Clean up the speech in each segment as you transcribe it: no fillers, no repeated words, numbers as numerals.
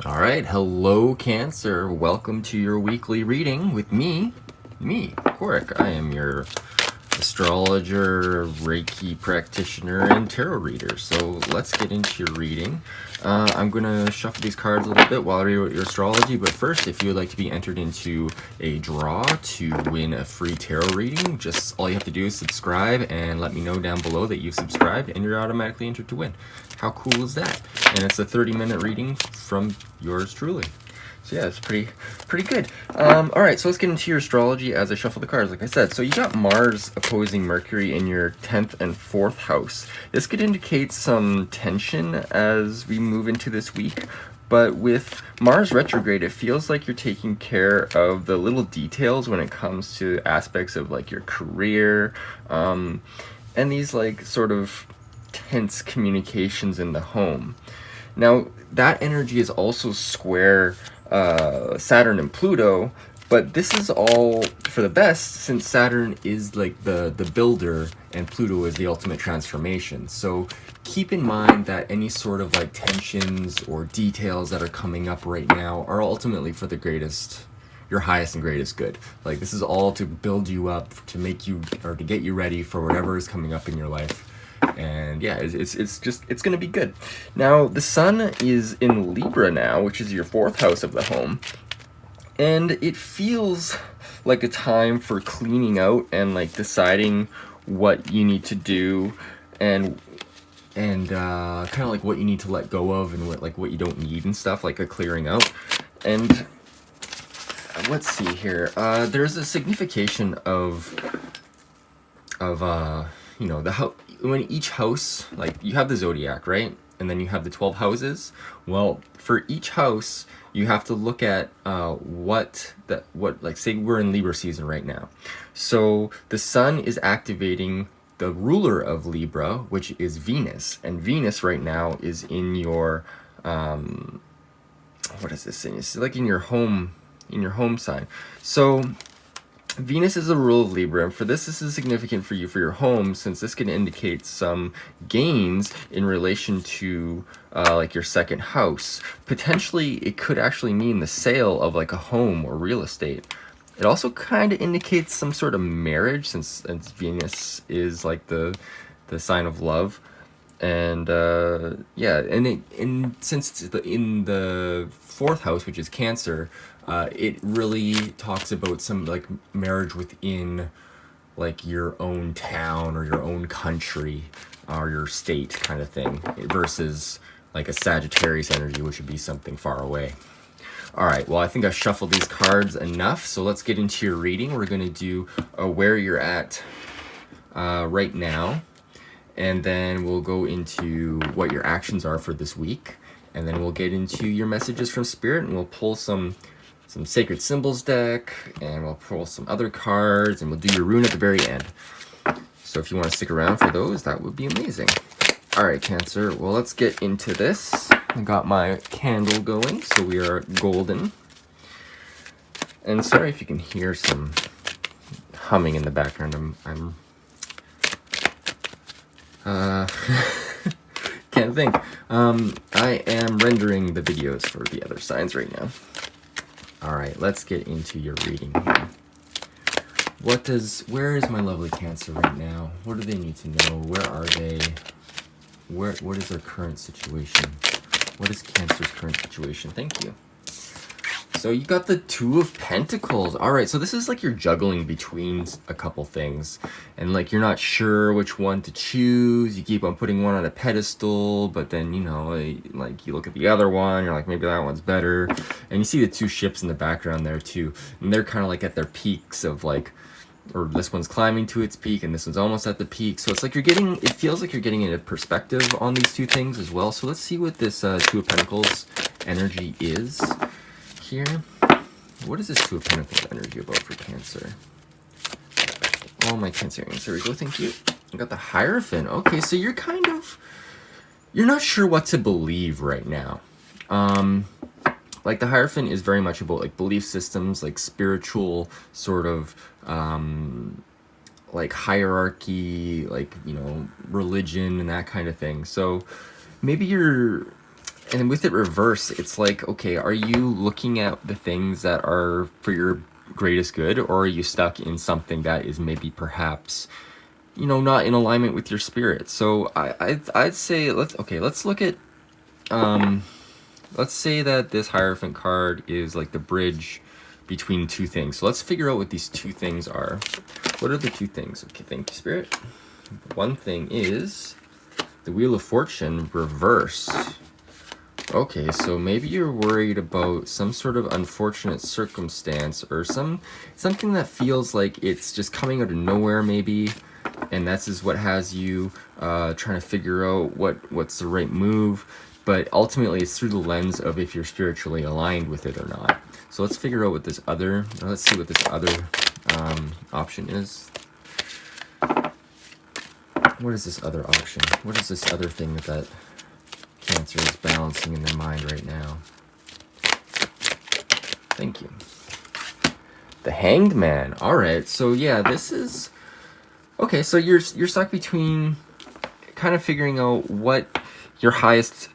All right, hello Cancer. Welcome to your weekly reading with me, Korik. I am your astrologer, Reiki practitioner, and tarot reader. So let's get into your reading. I'm going to shuffle these cards a little bit while I read your astrology, but first, if you would like to be entered into a draw to win a free tarot reading, just all you have to do is subscribe and let me know down below that you've subscribed, and you're automatically entered to win. How cool is that? And it's a 30-minute reading from yours truly. So yeah, it's pretty good. All right, so let's get into your astrology as I shuffle the cards. Like I said, so you got Mars opposing Mercury in your 10th and 4th house. This could indicate some tension as we move into this week. But with Mars retrograde, it feels like you're taking care of the little details when it comes to aspects of like your career, and these like sort of tense communications in the home. Now, that energy is also square Saturn and Pluto, but this is all for the best since Saturn is like the builder and Pluto is the ultimate transformation. So keep in mind that any sort of like tensions or details that are coming up right now are ultimately for the greatest, your highest and greatest good. Like this is all to build you up, to make you, or to get you ready for whatever is coming up in your life. And yeah, it's gonna be good. Now the sun is in Libra now, which is your 4th house of the home, and it feels like a time for cleaning out and like deciding what you need to do, and kind of like what you need to let go of and what you don't need and stuff, like a clearing out. And let's see here. There's a signification of you know, when each house, like you have the zodiac, right? And then you have the 12 houses. Well, for each house, you have to look at what like say we're in Libra season right now. So the sun is activating the ruler of Libra, which is Venus, and Venus right now is in your what is this thing? It's like in your home sign. So Venus is a rule of Libra, and for this is significant for you for your home, since this can indicate some gains in relation to like your 2nd house. Potentially, it could actually mean the sale of like a home or real estate. It also kind of indicates some sort of marriage, since Venus is like the sign of love. And yeah, and since it's in the 4th house, which is Cancer, it really talks about some like marriage within like your own town or your own country or your state kind of thing, versus like a Sagittarius energy, which would be something far away. All right, well, I think I've shuffled these cards enough, so let's get into your reading. We're going to do where you're at right now, and then we'll go into what your actions are for this week, and then we'll get into your messages from Spirit, and we'll pull some Sacred Symbols deck, and we'll pull some other cards, and we'll do your rune at the very end. So if you want to stick around for those, that would be amazing. All right, Cancer, well, let's get into this. I got my candle going, so we are golden. And sorry if you can hear some humming in the background. I'm can't think. I am rendering the videos for the other signs right now. All right, let's get into your reading here. Where is my lovely Cancer right now? What do they need to know? Where are they? What is their current situation? What is Cancer's current situation? Thank you. So you got the 2 of Pentacles. All right, so this is like you're juggling between a couple things, and like you're not sure which one to choose. You keep on putting one on a pedestal, but then, you know, like you look at the other one, you're like, maybe that one's better. And you see the 2 ships in the background there too, and they're kind of like at their peaks of like, or this one's climbing to its peak and this one's almost at the peak. So it's like it feels like you're getting a perspective on these 2 things as well. So let's see what this 2 of Pentacles energy is here. What is this 2 of Pentacles energy about for Cancer? Oh, my Cancerians. There we go. Thank you. I got the Hierophant. Okay, so you're not sure what to believe right now. Like the Hierophant is very much about like belief systems, like spiritual sort of like hierarchy, like, you know, religion and that kind of thing. So maybe you're And with it reverse, it's like, okay, are you looking at the things that are for your greatest good, or are you stuck in something that is maybe perhaps, you know, not in alignment with your spirit? So I'd say let's look at let's say that this Hierophant card is like the bridge between two things. So let's figure out what these two things are. What are the two things? Okay, thank you, Spirit. One thing is the Wheel of Fortune reverse. Okay, so maybe you're worried about some sort of unfortunate circumstance or something that feels like it's just coming out of nowhere maybe, and that's is what has you trying to figure out what's the right move, but ultimately it's through the lens of if you're spiritually aligned with it or not. So let's figure out what this other, let's see what this other option is. What is this other option? What is this other thing that Cancer is balancing in their mind right now? Thank you. The Hanged Man. All right. So yeah, this is okay. So you're stuck between kind of figuring out what your highest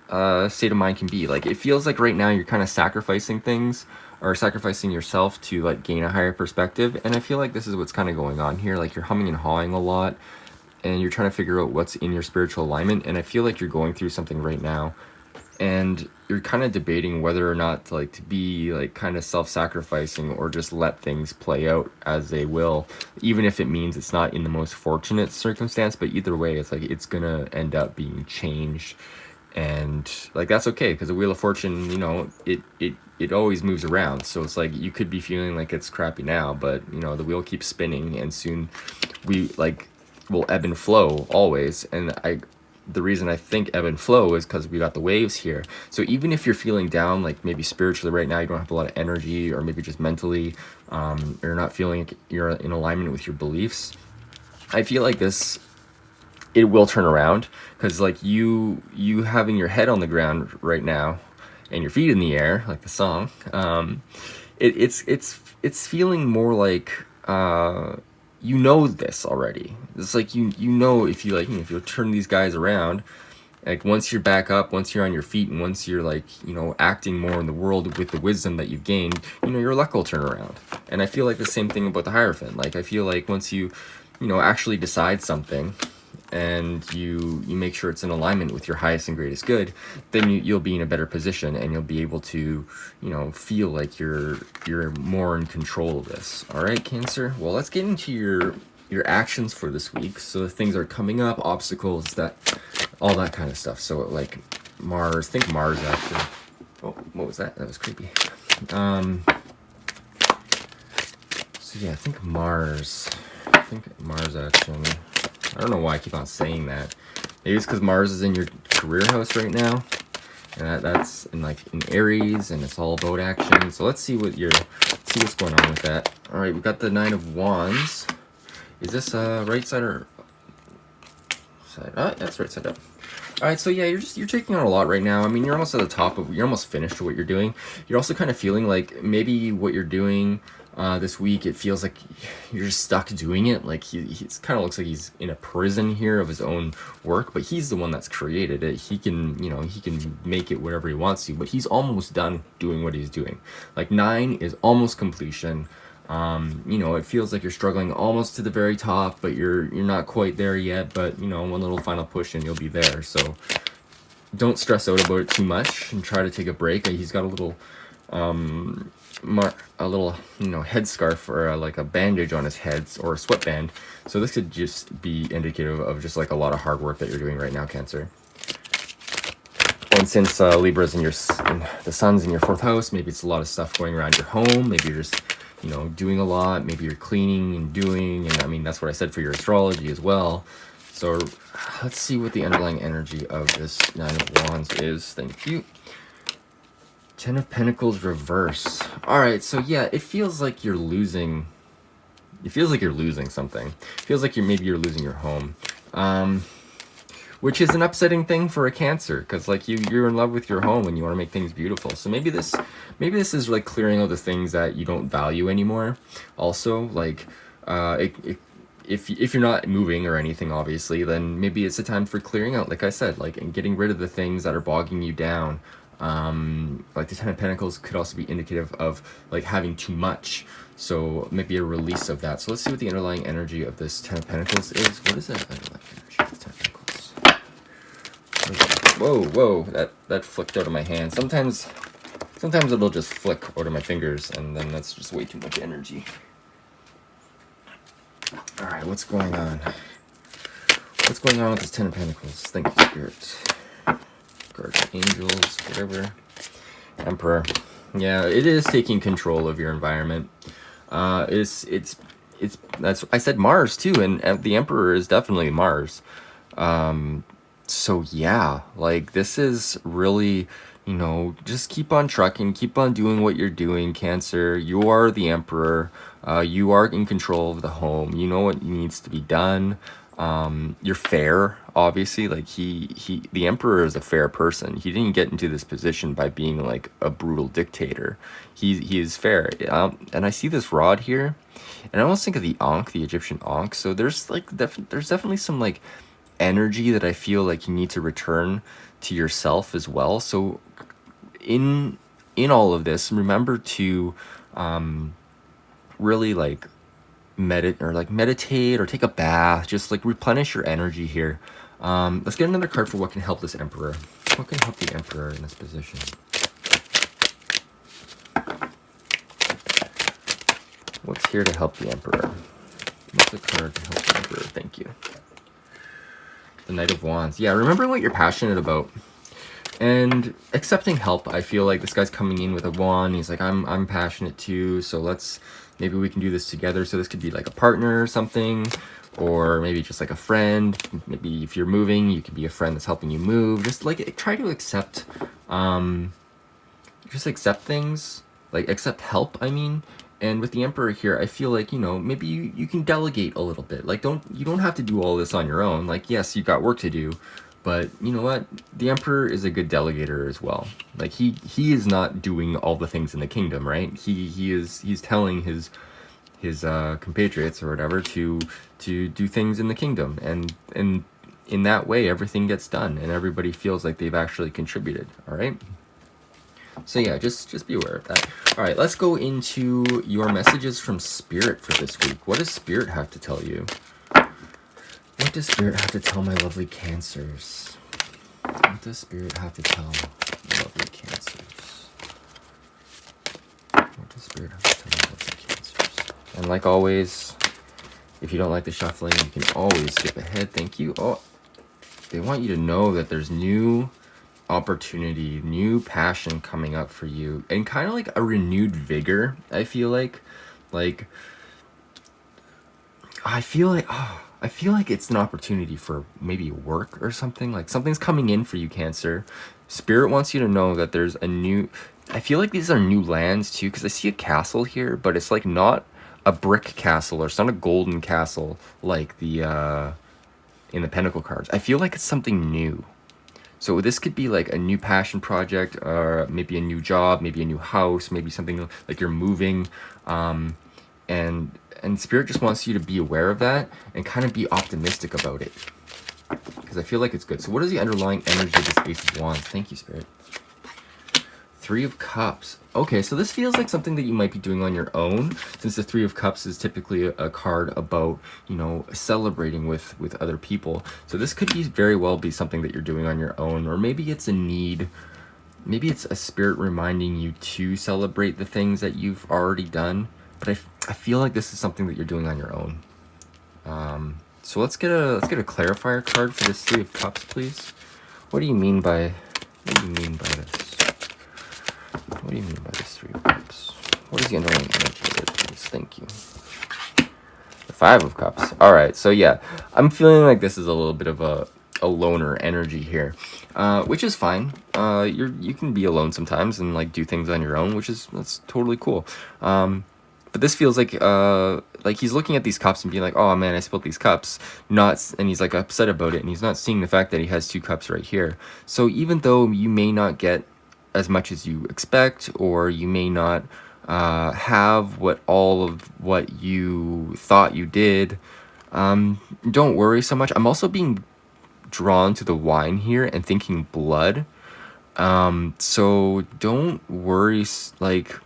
state of mind can be. Like it feels like right now you're kind of sacrificing things or sacrificing yourself to like gain a higher perspective. And I feel like this is what's kind of going on here. Like you're humming and hawing a lot, and you're trying to figure out what's in your spiritual alignment. And I feel like you're going through something right now, and you're kind of debating whether or not to be like kind of self-sacrificing or just let things play out as they will, even if it means it's not in the most fortunate circumstance. But either way, it's like it's gonna end up being changed, and like that's okay, because the Wheel of Fortune, you know, it always moves around. So it's like you could be feeling like it's crappy now, but you know the wheel keeps spinning, and soon we like will ebb and flow always. And the reason I think ebb and flow is because we got the waves here. So even if you're feeling down, like maybe spiritually right now, you don't have a lot of energy, or maybe just mentally, you're not feeling like you're in alignment with your beliefs, I feel like it will turn around, because like you having your head on the ground right now and your feet in the air, like the song, it's feeling more like you know this already. It's like you know, if you like, if you turn these guys around, like once you're back up, once you're on your feet, and once you're like, you know, acting more in the world with the wisdom that you've gained, you know, your luck will turn around. And I feel like the same thing about the Hierophant. Like I feel like once you know, actually decide something, and you make sure it's in alignment with your highest and greatest good, then you'll be in a better position, and you'll be able to, you know, feel like you're more in control of this. All right, Cancer. Well, let's get into your actions for this week. So things are coming up, obstacles, that all that kind of stuff. So like Mars, think Mars actually. Oh, what was that? That was creepy. So yeah, I think Mars action. I don't know why I keep on saying that. Maybe it's because Mars is in your career house right now, and that's in Aries, and it's all about action. So let's see what's going on with that. All right, we got the Nine of Wands. Is this right side or side? That's right side up. All right, so yeah, you're taking on a lot right now. I mean, you're almost at the top of, you're almost finished with what you're doing. You're also kind of feeling like maybe what you're doing this week, it feels like you're just stuck doing it. Like he's kind of looks like he's in a prison here of his own work, but he's the one that's created it. He can, you know, he can make it whatever he wants to, but he's almost done doing what he's doing. Like 9 is almost completion. You know, it feels like you're struggling almost to the very top, but you're not quite there yet. But you know, one little final push and you'll be there. So don't stress out about it too much, and try to take a break. He's got a little you know, headscarf or like a bandage on his head, or a sweatband. So this could just be indicative of just like a lot of hard work that you're doing right now, Cancer. And since Libra's in the sun's in your 4th house, maybe it's a lot of stuff going around your home. Maybe you're just, you know, doing a lot. Maybe you're cleaning and doing, and I mean, that's what I said for your astrology as well. So let's see what the underlying energy of this Nine of Wands is. Thank you. 10 of Pentacles reverse. All right, so yeah, it feels like you're losing. It feels like you're losing something. It feels like maybe you're losing your home, which is an upsetting thing for a Cancer, because like you're in love with your home and you want to make things beautiful. So maybe this is like clearing out the things that you don't value anymore. Also, like if you're not moving or anything, obviously, then maybe it's a time for clearing out, like I said, like, and getting rid of the things that are bogging you down. Like the Ten of Pentacles could also be indicative of like having too much. So maybe a release of that. So let's see what the underlying energy of this Ten of Pentacles is. What is that underlying energy of the Ten of Pentacles? Whoa, whoa, that flicked out of my hand. Sometimes it'll just flick out of my fingers, and then that's just way too much energy. All right, what's going on? What's going on with this Ten of Pentacles? Thank you, Spirit. Guardian Angels, whatever. Emperor. Yeah, it is taking control of your environment. It's that's I said Mars too, and the Emperor is definitely Mars. So yeah, like this is really, you know, just keep on trucking, keep on doing what you're doing, Cancer. You are the Emperor. You are in control of the home. You know what needs to be done. You're fair, obviously. Like the Emperor is a fair person. He didn't get into this position by being like a brutal dictator. He is fair. And I see this rod here, and I almost think of the Ankh, the Egyptian Ankh. So there's like there's definitely some like energy that I feel like you need to return to yourself as well. So in all of this, remember to really like meditate or take a bath, just like replenish your energy here. Let's get another card for what can help this Emperor. What can help the Emperor in this position? What's here to help the Emperor? What's a card to help the Emperor? Thank you. The Knight of Wands. Yeah, remember what you're passionate about. And accepting help. I feel like this guy's coming in with a wand. He's like, I'm passionate too, so maybe we can do this together. So this could be like a partner or something, or maybe just like a friend. Maybe if you're moving, you could be a friend that's helping you move. Just like try to accept, just accept things, like accept help, I mean. And with the Emperor here, I feel like, you know, maybe you can delegate a little bit. Like you don't have to do all this on your own. Like, yes, you've got work to do, but you know what? The Emperor is a good delegator as well. Like he is not doing all the things in the kingdom, right? He's telling his compatriots or whatever to do things in the kingdom, and in that way everything gets done and everybody feels like they've actually contributed. All right. So yeah, just be aware of that. All right, let's go into your messages from Spirit for this week. What does Spirit have to tell you? What does Spirit have to tell my lovely Cancers? What does Spirit have to tell my lovely Cancers? What does Spirit have to tell my lovely Cancers? And like always, if you don't like the shuffling, you can always skip ahead. Thank you. Oh, they want you to know that there's new opportunity, new passion coming up for you, and kind of like a renewed vigor. I feel like I feel like it's an opportunity for maybe work or something. Like something's coming in for you, Cancer. Spirit wants you to know that there's a new, I feel like these are new lands too, because I see a castle here, but it's like not a brick castle, or it's not a golden castle like the in the Pentacle cards. I feel like it's something new. So this could be like a new passion project, or maybe a new job, maybe a new house, maybe something like you're moving, and Spirit just wants you to be aware of that and kind of be optimistic about it, because I feel like it's good. So what is the underlying energy of this Ace of Wands? Thank you, Spirit. Three of Cups. Okay, so this feels like something that you might be doing on your own, since the Three of Cups is typically a card about, you know, celebrating with other people. So this could be very well be something that you're doing on your own, or maybe it's a need. Maybe it's a spirit reminding you to celebrate the things that you've already done. But I feel like this is something that you're doing on your own. So let's get a clarifier card for this Three of Cups, please. What do you mean by this? What do you mean by this Three of Cups? What is the underlying energy of it, please? Thank you. The Five of Cups. All right, so yeah, I'm feeling like this is a little bit of a loner energy here, which is fine. You can be alone sometimes and like do things on your own, that's totally cool. But this feels like he's looking at these cups and being like, oh man, I spilled these cups. And he's like upset about it, and he's not seeing the fact that he has two cups right here. So even though you may not get as much as you expect, or you may not have all of what you thought you did, don't worry so much. I'm also being drawn to the wine here and thinking blood. So don't worry, like,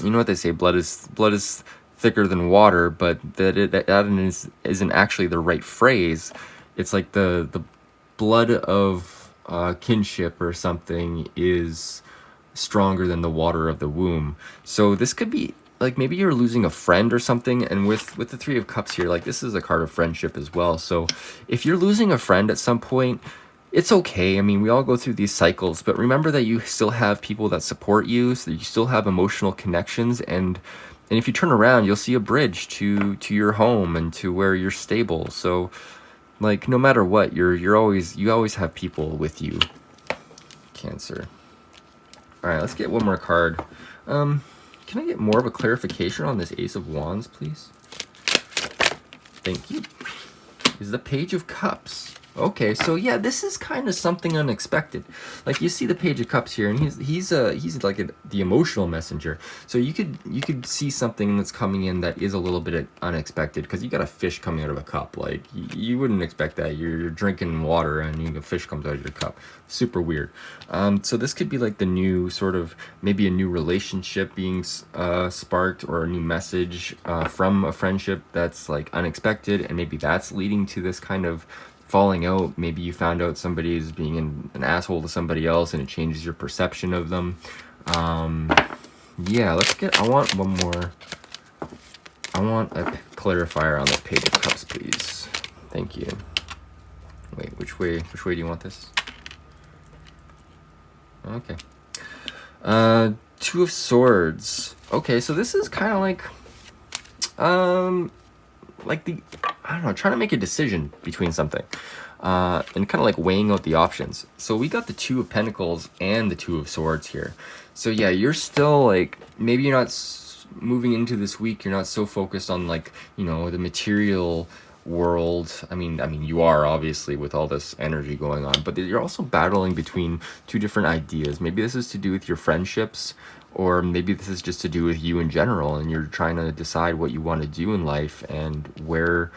you know what they say, blood is thicker than water, but that isn't actually the right phrase. It's like the blood of kinship or something is stronger than the water of the womb. So this could be like maybe you're losing a friend or something, and with the Three of Cups here, like this is a card of friendship as well. So if you're losing a friend at some point, it's okay. I mean, we all go through these cycles, but remember that you still have people that support you, so that you still have emotional connections, and if you turn around, you'll see a bridge to your home and to where you're stable. So like no matter what, you always have people with you, Cancer. All right, let's get one more card. Can I get more of a clarification on this Ace of Wands, please? Thank you. Is the Page of Cups. Okay, so yeah, this is kind of something unexpected. Like you see the Page of Cups here, and he's like the emotional messenger. So you could see something that's coming in that is a little bit unexpected, because you got a fish coming out of a cup. Like you wouldn't expect that. You're drinking water and a fish comes out of your cup. Super weird. So this could be like the new sort of, maybe a new relationship being sparked, or a new message from a friendship that's like unexpected, and maybe that's leading to this kind of falling out. Maybe you found out somebody is being an asshole to somebody else, and it changes your perception of them. Yeah, I want one more. I want a clarifier on the Page of Cups, please. Thank you. Wait, which way do you want this? Okay. Two of Swords. Okay, so this is kind of like I don't know, trying to make a decision between something, and kind of like weighing out the options. So we got the Two of Pentacles and the Two of Swords here. So yeah, you're still like, maybe you're not moving into this week, you're not so focused on like, the material world. I mean you are, obviously, with all this energy going on, but you're also battling between two different ideas. Maybe this is to do with your friendships, or maybe this is just to do with you in general, and you're trying to decide what you want to do in life and where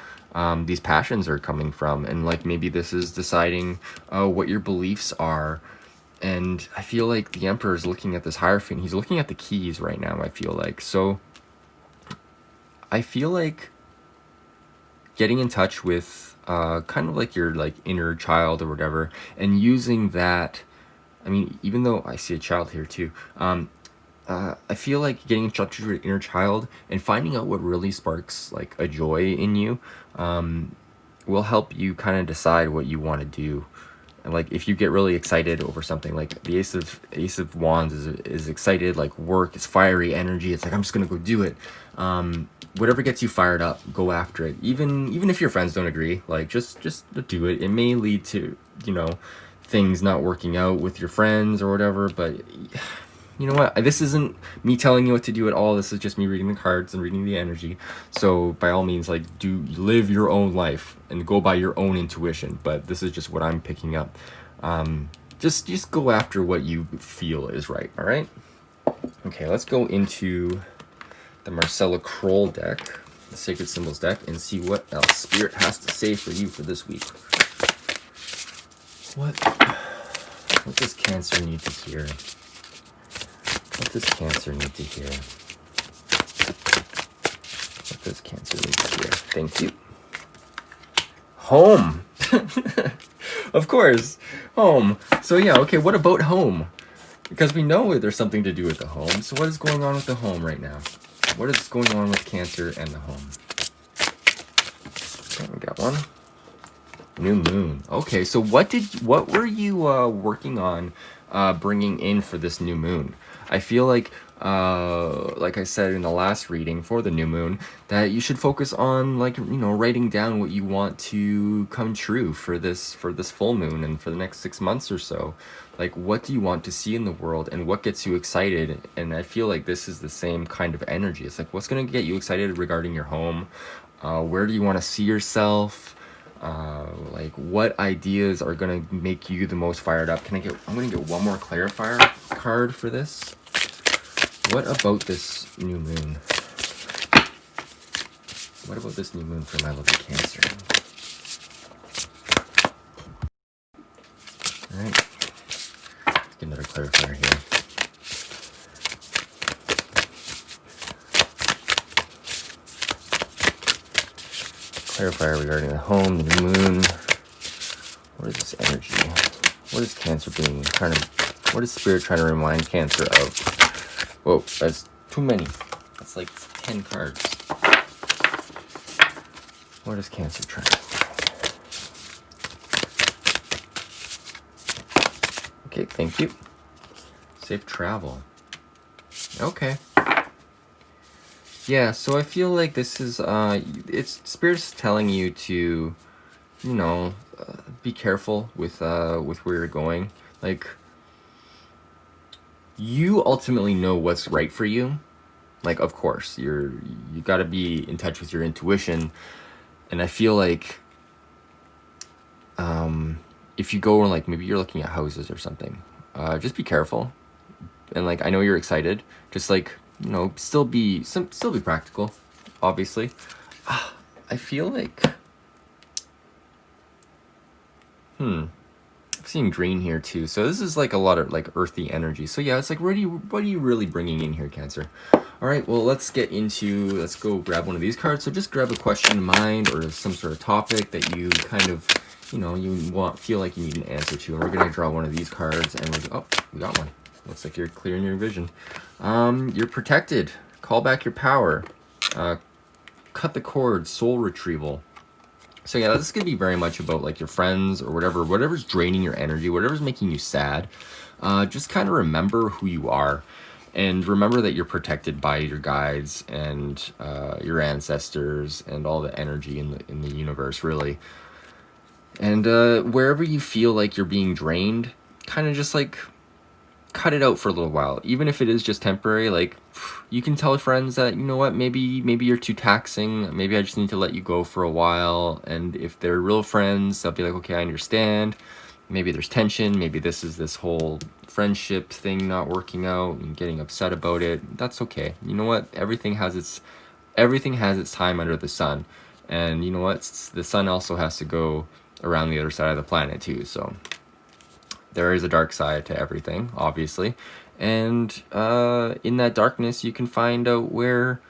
these passions are coming from. And like maybe this is deciding what your beliefs are. And I feel like the Emperor is looking at this Hierophant. He's looking at the keys right now, I feel like. So I feel like getting in touch with kind of like your like inner child or whatever, and using that. I mean, even though I see a child here too, I feel like getting in touch with your inner child and finding out what really sparks like a joy in you will help you kind of decide what you want to do. And like if you get really excited over something, like the Ace of Wands is excited, like work, it's fiery energy. It's like, I'm just gonna go do it. Whatever gets you fired up, go after it. Even if your friends don't agree, like just do it. It may lead to things not working out with your friends or whatever, but you know what? This isn't me telling you what to do at all. This is just me reading the cards and reading the energy. So by all means, like, live your own life and go by your own intuition. But this is just what I'm picking up. Just go after what you feel is right. All right. Okay, let's go into the Marcella Kroll deck, the Sacred Symbols deck, and see what else Spirit has to say for you for this week. What does Cancer need to hear? What does Cancer need to hear? What does Cancer need to hear? Thank you. Home. Of course. Home. So yeah, okay, what about home? Because we know there's something to do with the home. So what is going on with the home right now? What is going on with Cancer and the home? Okay, we got one. New moon. Okay, so what were you working on bringing in for this new moon? I feel like I said in the last reading for the new moon, that you should focus on writing down what you want to come true for this full moon and for the next 6 months or so. Like, what do you want to see in the world, and what gets you excited? And I feel like this is the same kind of energy. It's like, what's going to get you excited regarding your home? Where do you want to see yourself? Like, what ideas are gonna make you the most fired up? I'm gonna get one more clarifier card for this. What about this new moon? What about this new moon for my lovely Cancer? Alright. clarifier here. Clarifier regarding the home, the new moon. What is this energy? What is Cancer being trying to? What is Spirit trying to remind Cancer of? Whoa, that's too many. That's like 10 cards. What is Cancer trying to? Okay, thank you. Safe travel. Okay. Yeah, so I feel like this is it's Spirit's telling you to, you know, be careful with where you're going. Like, you ultimately know what's right for you. Like, of course, you got to be in touch with your intuition, and I feel like if you go and like maybe you're looking at houses or something, just be careful. And like, I know you're excited, just like, you know, still be practical, obviously. I feel like I'm seeing green here too, so this is like a lot of like earthy energy. So yeah, it's like, what are you really bringing in here, Cancer? All right, well, let's go grab one of these cards. So just grab a question in mind or some sort of topic that you kind of, you know, feel like you need an answer to. And we're gonna draw one of these cards, and we got one. Looks like you're clear in your vision. You're protected. Call back your power. Cut the cord. Soul retrieval. So yeah, this is gonna be very much about like your friends or whatever's draining your energy, whatever's making you sad. Just kind of remember who you are, and remember that you're protected by your guides and your ancestors and all the energy in the universe, really. And wherever you feel like you're being drained, kind of just like cut it out for a little while, even if it is just temporary. Like, you can tell friends that, you know what, maybe you're too taxing, maybe I just need to let you go for a while. And if they're real friends, they'll be like, okay, I understand. Maybe there's tension, maybe this whole friendship thing not working out and getting upset about it. That's okay. You know what, everything has its time under the sun. And you know what, the sun also has to go around the other side of the planet too. So there is a dark side to everything, obviously. And in that darkness, you can find out where,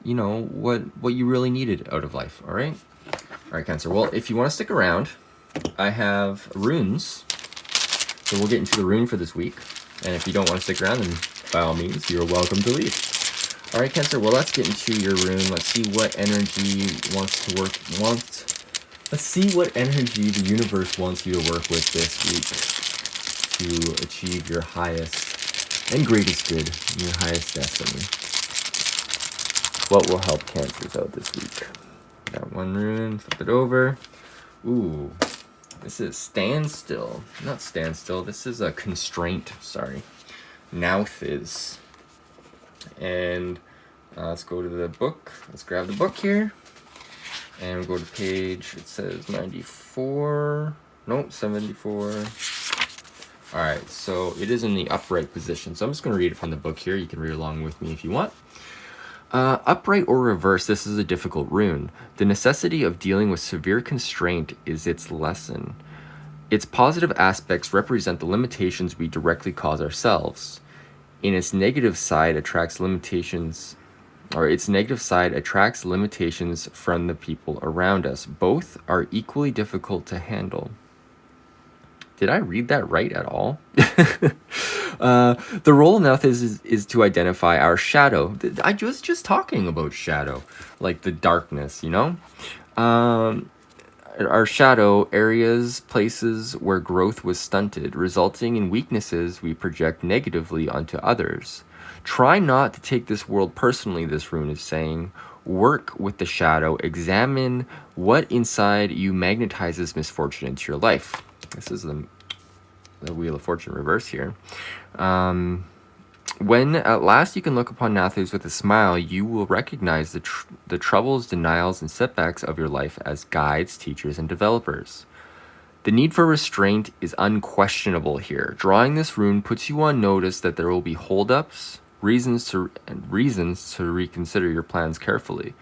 you know, what you really needed out of life, all right? All right, Cancer. Well, if you want to stick around, I have runes. So we'll get into the rune for this week. And if you don't want to stick around, then by all means, you're welcome to leave. All right, Cancer. Well, let's get into your rune. Let's see what energy Let's see what energy the universe wants you to work with this week to achieve your highest and greatest good, your highest destiny. What will help Cancers out this week? Got one rune, flip it over. Ooh, this is standstill. Not standstill, this is a constraint, sorry. Nauthiz. And let's go to the book. Let's grab the book here. And we'll go to page, it says 94. Nope, 74. Alright, so it is in the upright position. So I'm just going to read it from the book here. You can read along with me if you want. Upright or reverse, this is a difficult rune. The necessity of dealing with severe constraint is its lesson. Its positive aspects represent the limitations we directly cause ourselves. Its negative side attracts limitations from the people around us. Both are equally difficult to handle. Did I read that right at all? The role of Nauthiz is to identify our shadow. I was just talking about shadow, like the darkness, you know? Our shadow, areas, places where growth was stunted, resulting in weaknesses we project negatively onto others. Try not to take this world personally, this rune is saying. Work with the shadow. Examine what inside you magnetizes misfortune into your life. This is the Wheel of Fortune reverse here. When at last you can look upon Nauthiz with a smile, you will recognize the troubles, denials, and setbacks of your life as guides, teachers, and developers. The need for restraint is unquestionable here. Drawing this rune puts you on notice that there will be holdups, reasons to reconsider your plans carefully.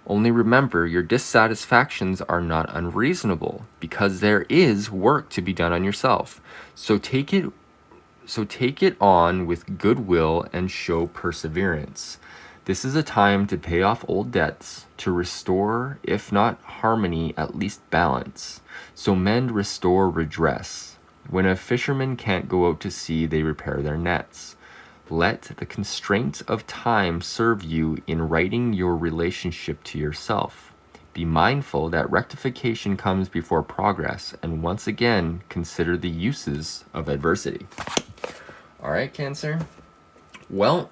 Only remember, your dissatisfactions are not unreasonable, because there is work to be done on yourself. So take it So take it on with goodwill and show perseverance. This is a time to pay off old debts, to restore, if not harmony, at least balance. So mend, restore, redress. When a fisherman can't go out to sea, they repair their nets. Let the constraints of time serve you in righting your relationship to yourself. Be mindful that rectification comes before progress, and once again, consider the uses of adversity. All right, Cancer. Well,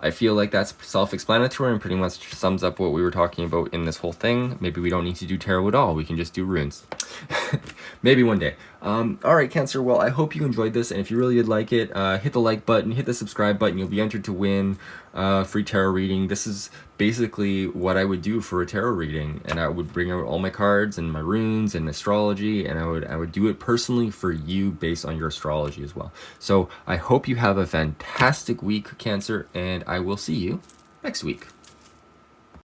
I feel like that's self-explanatory and pretty much sums up what we were talking about in this whole thing. Maybe we don't need to do tarot at all. We can just do runes. Maybe one day. All right, Cancer. Well, I hope you enjoyed this, and if you really did like it, hit the like button, hit the subscribe button. You'll be entered to win free tarot reading. This is basically what I would do for a tarot reading, and I would bring out all my cards and my runes and astrology, and I would do it personally for you based on your astrology as well. So I hope you have a fantastic week, Cancer, and I will see you next week.